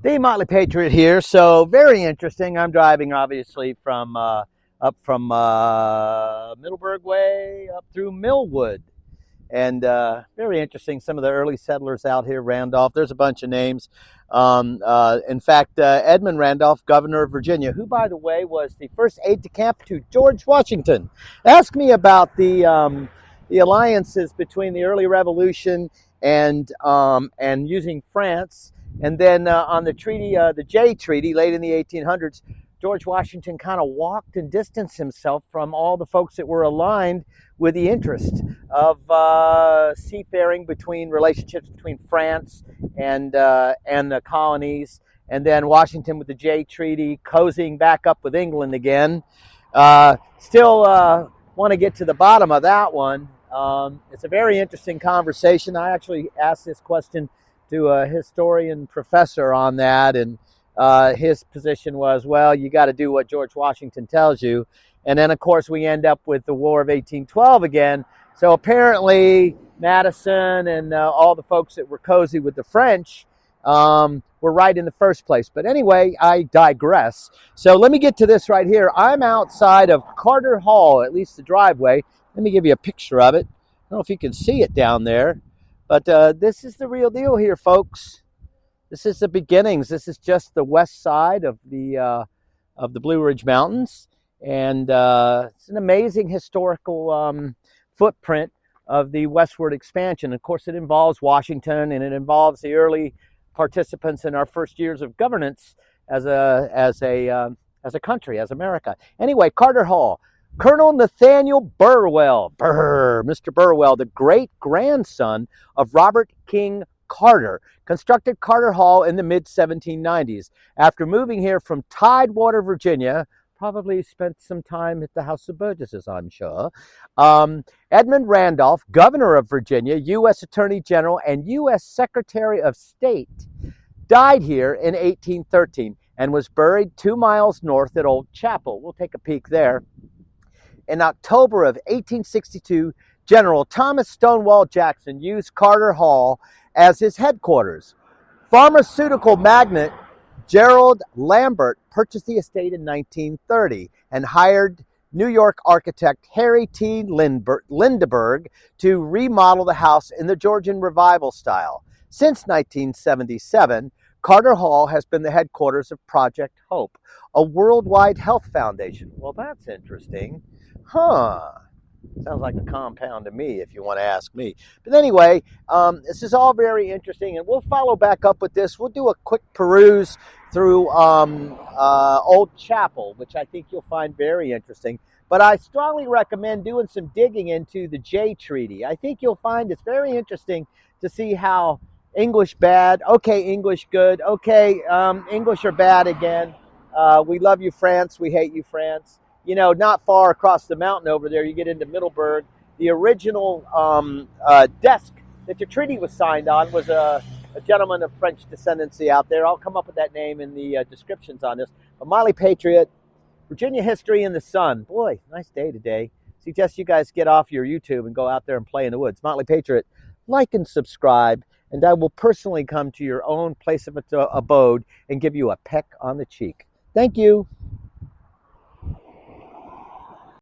The Motley Patriot here. So very interesting. I'm driving obviously from up from Middleburg Way up through Millwood, and very interesting. Some of the early settlers out here, Randolph. There's a bunch of names. In fact, Edmund Randolph, governor of Virginia, who, by the way, was the first aide-de-camp to George Washington. Ask me about the alliances between the early Revolution and using France. And then on the treaty, the Jay Treaty, late in the 1800s, George Washington kind of walked and distanced himself from all the folks that were aligned with the interest of seafaring, between relationships between France and the colonies. And then Washington with the Jay Treaty, cozying back up with England again. Still want to get to the bottom of that one. It's a very interesting conversation. I actually asked this question to a historian professor on that, and his position was, well, you got to do what George Washington tells you. And then, of course, we end up with the War of 1812 again. So apparently Madison and all the folks that were cozy with the French were right in the first place. But anyway, I digress. So let me get to this right here. I'm outside of Carter Hall, at least the driveway. Let me give you a picture of it. I don't know if you can see it down there. But this is the real deal here, folks. This is the beginnings. This is just the west side of the Blue Ridge Mountains, and it's an amazing historical footprint of the westward expansion. Of course, it involves Washington, and it involves the early participants in our first years of governance as a country, as America. Anyway, Carter Hall. Colonel Nathaniel Burwell, Mr. Burwell, the great-grandson of Robert King Carter, constructed Carter Hall in the mid-1790s. After moving here from Tidewater, Virginia, probably spent some time at the House of Burgesses, I'm sure. Edmund Randolph, governor of Virginia, U.S. Attorney General, and U.S. Secretary of State, died here in 1813 and was buried 2 miles north at Old Chapel. We'll take a peek there. In October of 1862, General Thomas Stonewall Jackson used Carter Hall as his headquarters. Pharmaceutical magnate Gerald Lambert purchased the estate in 1930 and hired New York architect Harry T. Lindeberg to remodel the house in the Georgian Revival style. Since 1977, Carter Hall has been the headquarters of Project Hope, a worldwide health foundation. Well, that's interesting. Huh. Sounds like a compound to me, if you want to ask me. But anyway, this is all very interesting, and we'll follow back up with this. We'll do a quick peruse through Old Chapel, which I think you'll find very interesting. But I strongly recommend doing some digging into the Jay Treaty. I think you'll find it's very interesting to see how English bad, okay, English good, okay, English are bad again. We love you, France. We hate you, France. You know, not far across the mountain over there, you get into Middleburg. The original desk that the treaty was signed on was a gentleman of French descendancy out there. I'll come up with that name in the descriptions on this. A Motley Patriot, Virginia History in the Sun. Boy, nice day today. Suggest you guys get off your YouTube and go out there and play in the woods. Motley Patriot, like and subscribe, and I will personally come to your own place of abode and give you a peck on the cheek. Thank you.